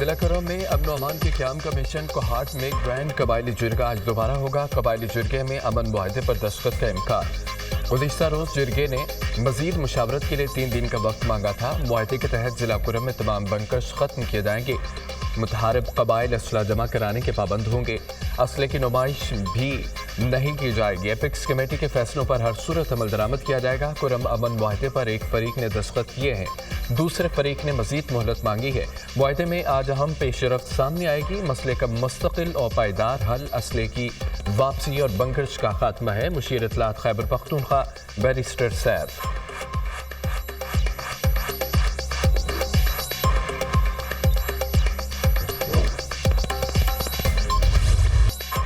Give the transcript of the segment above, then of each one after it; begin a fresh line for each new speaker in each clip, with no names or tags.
जिला करम में अमन व अमान के क़याम का मिशन कोहाट में ग्रैंड कबायली जिरगा आज दोबारा होगा। कबायली जिरगे में अमन मुआहदे पर दस्तखत का इम्कान। गुज़िश्ता रोज़ जिरगे ने मज़ीद मुशावरत के लिए 3 दिन का वक्त मांगा था। मुआहदे के तहत जिला करम में तमाम बंकर्स ख़त्म किए जाएंगे। मुतहारिब कबाइल असला जमा कराने के पाबंद होंगे। असले की नुमाइश भी नहीं की जाएगी। एपिक्स कमेटी के फैसलों पर हर सूरत अमल दरामद किया जाएगा। कुरम अमन मुआहदे पर एक फरीक ने दस्तखत किए हैं, दूसरे फरीक ने मजीद मोहलत मांगी है। मुआहदे में आज अहम पेशरफ्त सामने आएगी। मसले का मुस्तकिल और पायदार हल, असले की वापसी और बंकर्स का खात्मा है। मुशीर इत्तलात खैबर पख्तूनख्वा बैरिस्टर सैफ।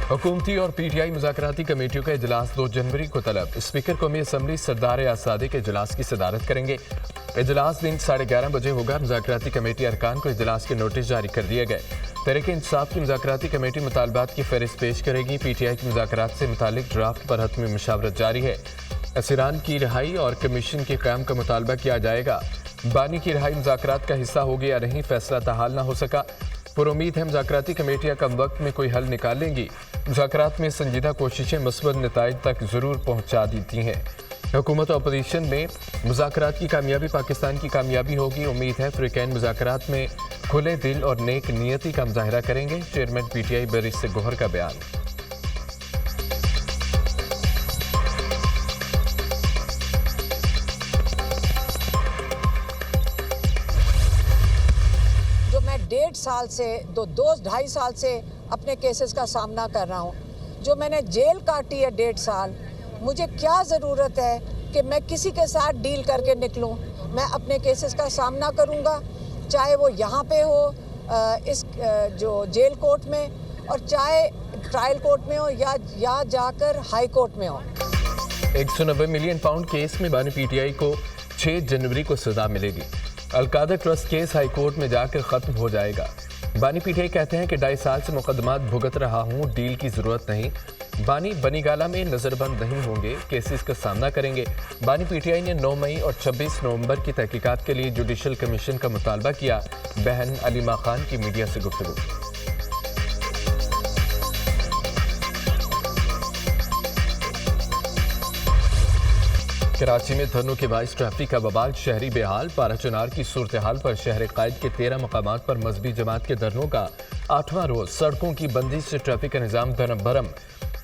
हुकूमती और पीटीआई मुज़ाकराती कमेटियों का इजलास 2 जनवरी को तलब। स्पीकर कौमी असम्बली सरदार आज़ादी के इजलास की सदारत करेंगे। इजलास दिन 11:30 बजे होगा। मुज़ाकराती कमेटी अरकान को इजलास के नोटिस जारी कर दिए गए। तहरीक इंसाफ की मुज़ाकराती कमेटी मुतालबात की फहरिस्त पेश करेगी। पीटीआई की मुज़ाकरात से मुतालिक ड्राफ्ट पर हतमी मुशावरत जारी है। असीरान की रिहाई और कमीशन के क़याम का मुतालबा किया जाएगा। बानी की रिहाई मुज़ाकरात का हिस्सा होगी या नहीं, फैसला ताहाल न हो सका। पुरुमीद है मुज़ाकराती कमेटियाँ कम वक्त में कोई हल निकालेंगी। मुज़ाकरात में संजीदा कोशिशें मुस्बत नताइज तक ज़रूर पहुँचा देती हैं। हुकूमत और अपोजिशन में मुज़ाकरात की कामयाबी पाकिस्तान की कामयाबी होगी। उम्मीद है फ़रीक़ैन मुज़ाकरात में खुले दिल और नेक नियति का मुज़ाहरा करेंगे। चेयरमैन पीटीआई बैरिस्टर गोहर का बयान।
जो मैं 1.5 साल से 2.5 साल से अपने केसेस का सामना कर रहा हूँ, जो मैंने जेल काटी है 1.5 साल, मुझे क्या ज़रूरत है कि मैं किसी के साथ डील करके निकलूं। मैं अपने केसेस का सामना करूंगा, चाहे वो यहाँ पे हो इस जो जेल कोर्ट में, और चाहे ट्रायल कोर्ट में हो या जाकर हाई कोर्ट में हो।
190 मिलियन पाउंड केस में बानी पीटीआई को 6 जनवरी को सजा मिलेगी। अलकादा ट्रस्ट केस हाई कोर्ट में जाकर ख़त्म हो जाएगा। बानी पीटीआई कहते हैं कि 2.5 साल से मुकदमात भुगत रहा हूँ, डील की ज़रूरत नहीं। बानी बनीगाला में नज़रबंद नहीं होंगे, केसेस का सामना करेंगे। बानी पीटीआई ने 9 मई और 26 नवंबर की तहकीकात के लिए जुडिशल कमीशन का मुतालबा किया। बहन अलीमा खान की मीडिया से गुफ्तगू। कराची में धरनों के बाइस ट्रैफिक का बवाल, शहरी बेहाल। पारा चुनार की सूरत हाल पर शहर कायद के 13 मकामात पर मजहबी जमात के धरनों का 8वां रोज। सड़कों की बंदी से ट्रैफिक का निज़ाम धरम भरम।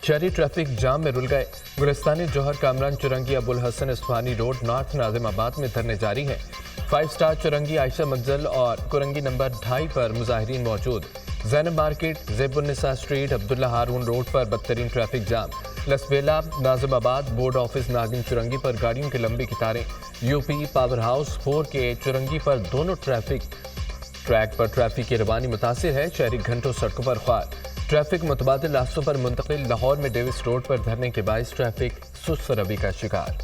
शहरी ट्रैफिक जाम में रुल गए। गुलिस्तानी जौहर कामरान चुरंगी अबुल हसन इस्फानी रोड नॉर्थ नाजिमाबाद में धरने जारी हैं। 5 स्टार चुरंगी आयशा मंजल और कुरंगी नंबर 2.5 पर मुजाहिरीन मौजूद। Zainab market, Zaibunnisa street, Abdullah Haroon road पर बदतरीन traffic jam. Lasbela Nazimabad board office Nagin Chowrangi पर गाड़ियों की लंबी कतारें। यूपी पावर हाउस 4 के चुरंगी पर दोनों ट्रैफिक ट्रैक पर ट्रैफिक की रवानी मुतासिर है। शहरी घंटों सड़कों पर ख्वार। ट्रैफिक मुतबादिल रास्तों पर मुंतकिल। लाहौर में डेविस रोड पर धरने के बाइस ट्रैफिक सुस्त रवि का शिकार।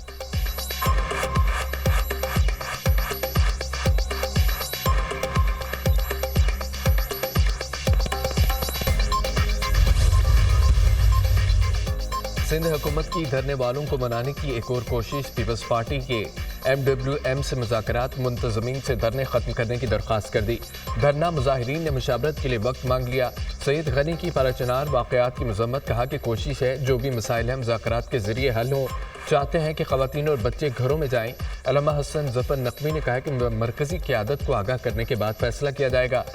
सिंध हुकूमत की धरने वालों को मनाने की एक और कोशिश। पीपल्स पार्टी के MWM से मुज़ाकरात, मुंतज़मीन से धरने ख़त्म करने की दरख्वास्त कर दी। धरना मुज़ाहिरीन ने मुशावरत के लिए वक्त मांग लिया। सईद गनी की पाराचनार वाक़यात की मज़म्मत, कहा कि कोशिश है जो भी मसाइल हैं मुज़ाकरात के ज़रिए हल हों। चाहते हैं कि ख़वातीन और बच्चे घरों में जाएँ। अल्लामा हसन ज़फ़र नकवी ने कहा कि मरकज़ी क़यादत को आगाह करने के बाद फैसला किया जाएगा।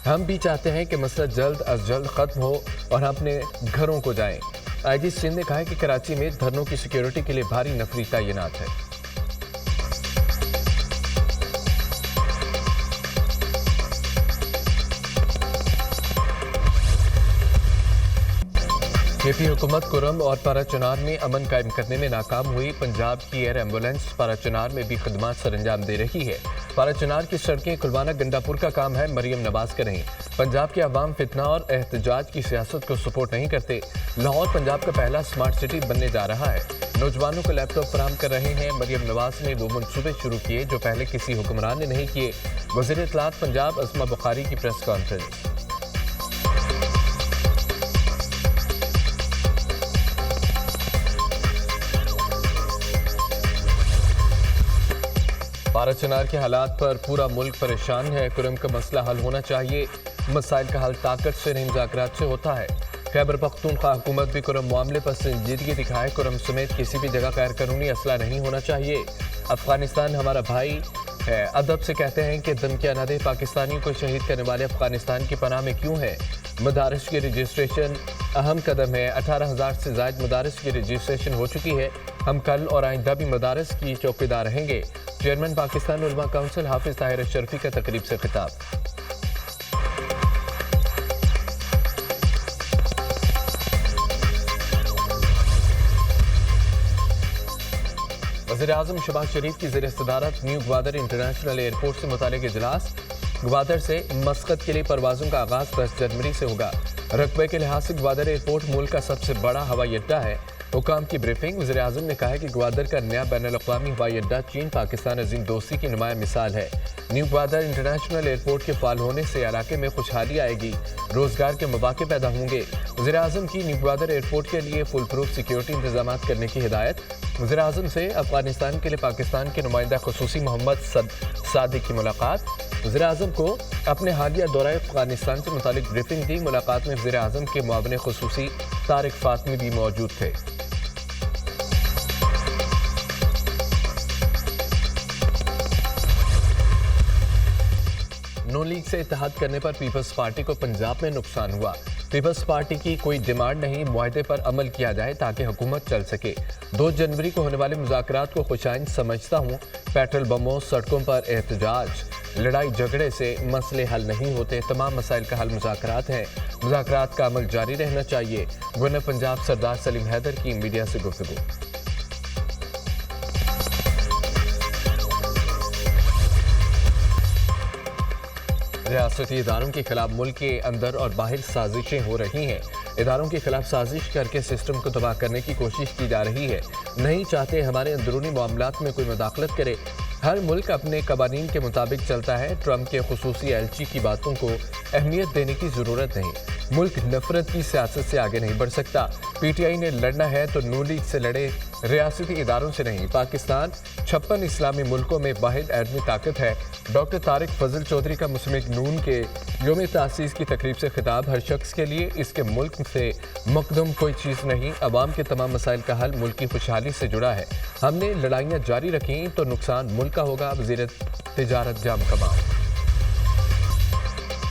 हम भी चाहते हैं कि मसला जल्द अज जल्द ख़त्म हो और हम अपने घरों को जाएँ। IG सिंध ने कहा कि कराची में धरनों की सिक्योरिटी के लिए भारी नफरी तैनात है। KP हुकूमत कुरम और पाराचुनार में अमन कायम करने में नाकाम हुई। पंजाब की एयर एम्बुलेंस पाराचुनार में भी खदमात सर अंजाम दे रही है। पाराचुनार की सड़कें कुलवाना गंडापुर का काम है, मरियम नवाज का नहीं। पंजाब के अवाम फितना और एहतजाज की सियासत को सपोर्ट नहीं करते। लाहौर पंजाब का पहला स्मार्ट सिटी बनने जा रहा है। नौजवानों को लैपटॉप फराहम कर रहे हैं। मरियम नवाज ने वो मनसूबे शुरू किए जो पहले किसी हुक्मरान ने नहीं किए। वज़ीर इत्तलात पंजाब अस्मा बुखारी की प्रेस कॉन्फ्रेंस। पाराचनार के हालात पर पूरा मुल्क परेशान है। कुरम का मसला हल होना चाहिए। मसाइल का हल ताकत से नहीं मुज़ाकरात से होता है। खैबर पख्तूनख्वा हुकूमत भी कुरम मामले पर संजीदगी दिखाए। कुरम समेत किसी भी जगह गैर कानूनी असला नहीं होना चाहिए। अफगानिस्तान हमारा भाई है। अदब से कहते हैं कि धमकियां न दे। पाकिस्तानियों को शहीद करने वाले अफगानिस्तान की पनाह में क्यों है। मदारिस की रजिस्ट्रेशन अहम कदम है। 18,000 से ज़ायद मदारिस की रजिस्ट्रेशन हो चुकी है। हम कल और आइंदा भी मदारिस की चौकीदार रहेंगे। चेयरमैन पाकिस्तान उलमा काउंसिल हाफिज ताहिर अशरफी का तकरीब से खिताब। वज़ीर-ए-आज़म शहबाज शरीफ की ज़ेर सदारत न्यू ग्वादर इंटरनेशनल एयरपोर्ट से मुतालिक इजलास। ग्वादर से मस्कत के लिए परवाज़ों का आगाज़ 10 जनवरी से होगा। रकबे के लिहाज से ग्वादर एयरपोर्ट मुल्क का सबसे बड़ा हवाई अड्डा है। हुकाम की ब्रीफिंग। वज़ीर-ए-आज़म ने कहा है कि ग्वादर का नया बैनुल-अक़वामी हवाई अड्डा चीन पाकिस्तान अज़ीम दोस्ती की नुमाया मिसाल है। न्यू ग्वादर इंटरनेशनल एयरपोर्ट के फ़ाल होने से इलाके में खुशहाली आएगी, रोज़गार के मौक़े पैदा होंगे। वज़ीर-ए-आज़म की न्यू ग्वादर एयरपोर्ट के लिए फुल प्रूफ सिक्योरिटी इंतजाम करने की हिदायत। वज़ीर-ए-आज़म से अफ़गानिस्तान के लिए पाकिस्तान के नुमाइंदा ख़ुसूसी मोहम्मद सादिक की मुलाकात। वज़ीर-ए-आज़म को अपने हालिया दौरे अफ़गानिस्तान से मुतालिक ब्रीफिंग दी। मुलाकात में वज़ीर-ए-आज़म के मुआविन ख़ुसूसी तारिक फ़ातमी भी मौजूद थे। नून लीग से इत्तेहाद करने पर पीपल्स पार्टी को पंजाब में नुकसान हुआ। पीपल्स पार्टी की कोई डिमांड नहीं, मुआहदे पर अमल किया जाए ताकि हुकूमत चल सके। 2 जनवरी को होने वाले मुज़ाकरात को खुशाइन समझता हूँ। पेट्रोल बमों, सड़कों पर एहतजाज, लड़ाई झगड़े से मसले हल नहीं होते। तमाम मसाइल का हल मुज़ाकरात हैं। मुज़ाकरात का अमल जारी रहना चाहिए। गवर्नर पंजाब सरदार सलीम हैदर की मीडिया से गुफ्तगू। रियासती इदारों के खिलाफ मुल्क के अंदर और बाहर साजिशें हो रही हैं। इदारों के खिलाफ साजिश करके सिस्टम को तबाह करने की कोशिश की जा रही है। नहीं चाहते हमारे अंदरूनी मामलात में कोई मुदाखलत करे। हर मुल्क अपने कवानीन के मुताबिक चलता है। ट्रंप के खुसूसी एलची की बातों को अहमियत देने की ज़रूरत नहीं। मुल्क नफरत की सियासत से आगे नहीं बढ़ सकता। पीटीआई ने लड़ना है तो नून लीग से लड़े, रियासती इदारों से नहीं। पाकिस्तान 56 इस्लामी मुल्कों में वाहिद एटमी ताकत है। डॉक्टर तारिक फजल चौधरी का मुस्लिम नून के योम तासीस की तकरीब से खिताब। हर शख्स के लिए इसके मुल्क से मकदूम कोई चीज़ नहीं। अवाम के तमाम मसाइल का हल मुल्क की खुशहाली से जुड़ा है। हमने लड़ाइयाँ जारी रखी तो नुकसान मुल्क का होगा। वज़ीर तिजारत जाम कमाल।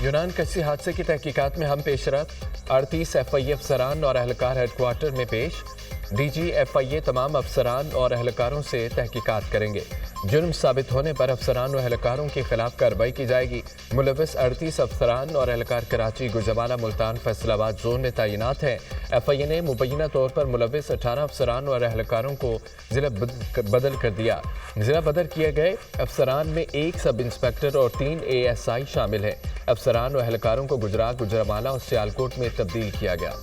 यूनान कसी हादसे की तहकीकात में हम पेशरफ। 38 FIA अफसरान और अहलकार हेडक्वार्टर में पेश। DG FIA तमाम अफसरान और अहलकारों से तहकीकात करेंगे। जुर्म साबित होने पर अफसरान और अहलकारों के खिलाफ कार्रवाई की जाएगी। मुलविस 38 अफसरान और अहलकार कराची, गुजरावाला, मुल्तान, फैसलाबाद जोन में तैनात हैं। FIA ने मुबैना तौर पर मुलविस 18 अफसरान और अहलकारों को जिला बदल कर दिया। जिला बदल किए गए अफसरान में 1 सब इंस्पेक्टर और 3 ASI शामिल हैं। अफसरान और अहलकारों को गुजरात, गुजरावाला और सियालकोट में तब्दील किया गया।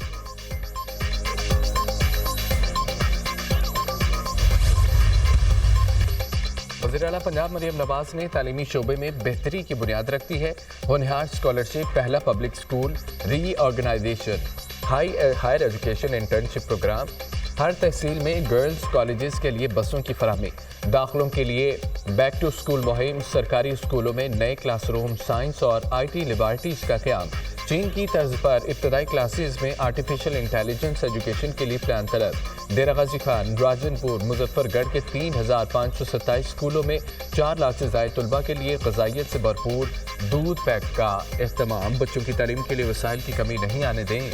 वज़ीर आला पंजाब मरियम नवाज ने तालीमी शोबे में बेहतरी की बुनियाद रख दी है। होनहार स्कॉलरशिप, पहला public school reorganisation, higher education internship programme, हर तहसील में गर्ल्स कॉलेजेस के लिए बसों की फराहमी, दाखिलों के लिए बैक टू स्कूल मुहिम, सरकारी स्कूलों में नए क्लासरूम, साइंस और IT लेबॉरेटरीज का क़याम। चीन की तर्ज पर इब्तदाई क्लासेज में आर्टिफिशियल इंटेलिजेंस एजुकेशन के लिए प्लान तलब। डेरा गाजी खान, राजनपुर, मुजफ्फरगढ़ के 3527 स्कूलों में 4 लाख से ज़ायद तलबा के लिए ग़िज़ाइयत से भरपूर दूध पैक का इस्तेमाल। बच्चों की तालीम के लिए वसाइल की कमी नहीं आने दें।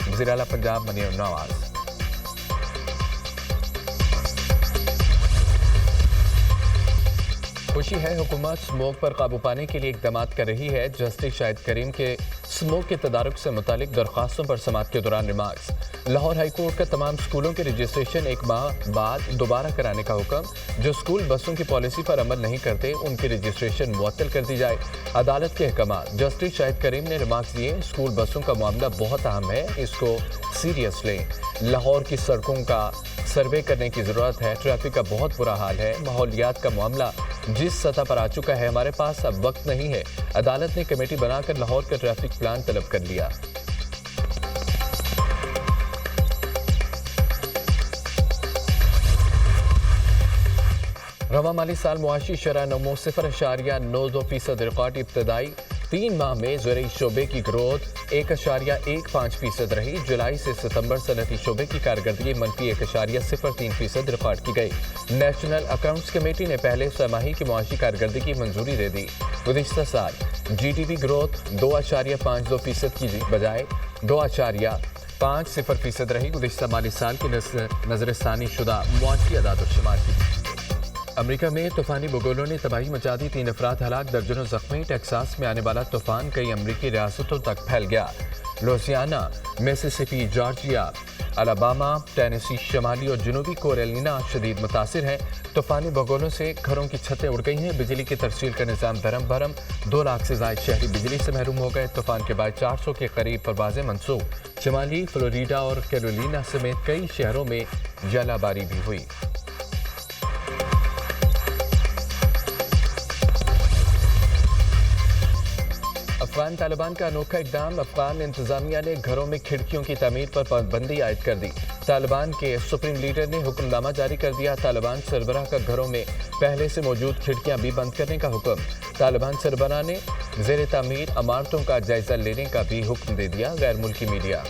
वज़ीर आला पंजाब मरियम नवाज। खुशी है, हुकूमत स्मोक पर काबू पाने के लिए इकदाम कर रही है। जस्टिस शाहिद करीम के स्मोक के तदारुक से मुतालिक दरख्वास्तों पर समाअत के दौरान रिमार्क्स। लाहौर हाई कोर्ट का तमाम स्कूलों के रजिस्ट्रेशन 1 माह बाद दोबारा कराने का हुक्म। जो स्कूल बसों की पॉलिसी पर अमल नहीं करते उनकी रजिस्ट्रेशन मुअत्तल कर दी जाए। अदालत के अहकाम। जस्टिस शाहिद करीम ने रिमार्क्स दिए, स्कूल बसों का मामला बहुत अहम है, इसको सीरियस लें। लाहौर की सड़कों का सर्वे करने की ज़रूरत है। ट्रैफिक का बहुत बुरा हाल है। माहौलियात का मामला जिस सतह पर आ चुका है, हमारे पास अब वक्त नहीं है। अदालत ने कमेटी बनाकर लाहौर का ट्रैफिक प्लान तलब कर लिया। रवा माली साल मुआशी शरह नमो 0.92% रिकॉर्ड। इब्तदाई 3 माह में ज़रूरी शोबे की ग्रोथ 1.15% रही। जुलाई से सितंबर सनती शोबे की कारकर्दगी मनफी 1.03% रिकॉर्ड की गई। नेशनल अकाउंट्स कमेटी ने पहले छमाही की मुआशी कारकर्दगी की मंजूरी दे दी। गुज़िश्ता साल GDP ग्रोथ 2.52% की बजाय 2.50% रही। गुज़िश्ता माली साल की नजरसानी शुदा मुआशी अदाद-ओ-शुमार की। अमेरिका में तूफानी बगोलों ने तबाही मचा दी। 3 अफराद हलाक, दर्जनों जख्मी। टेक्सास में आने वाला तूफान कई अमरीकी रियासतों तक फैल गया। Louisiana, Mississippi, Georgia, Alabama, Tennessee, शमाली और जनूबी कैरोलिना शदीद मुतासिर हैं। तूफानी बगोलों से घरों की छतें उड़ गई हैं। बिजली की तरसील का निज़ाम धरम भरम। 2 लाख से ज़ायद शहरी बिजली से महरूम हो गए। तूफान के बाद 400 के करीब परवाजें मनसूख। शमाली फ्लोरिडा और कैरोलिना समेत कई शहरों में जलाबारी भी हुई। अफगान तालिबान का अनोखा इकदाम। अफगान इंतजामिया ने घरों में खिड़कियों की तामीर पर पाबंदी आयद कर दी। तालिबान के सुप्रीम लीडर ने हुक्मनामा जारी कर दिया। तालिबान सरबराह का घरों में पहले से मौजूद खिड़कियां भी बंद करने का हुक्म। तालिबान सरबराह ने ज़ेर तामीर इमारतों का जायजा लेने का भी हुक्म दे दिया। गैर मुल्की मीडिया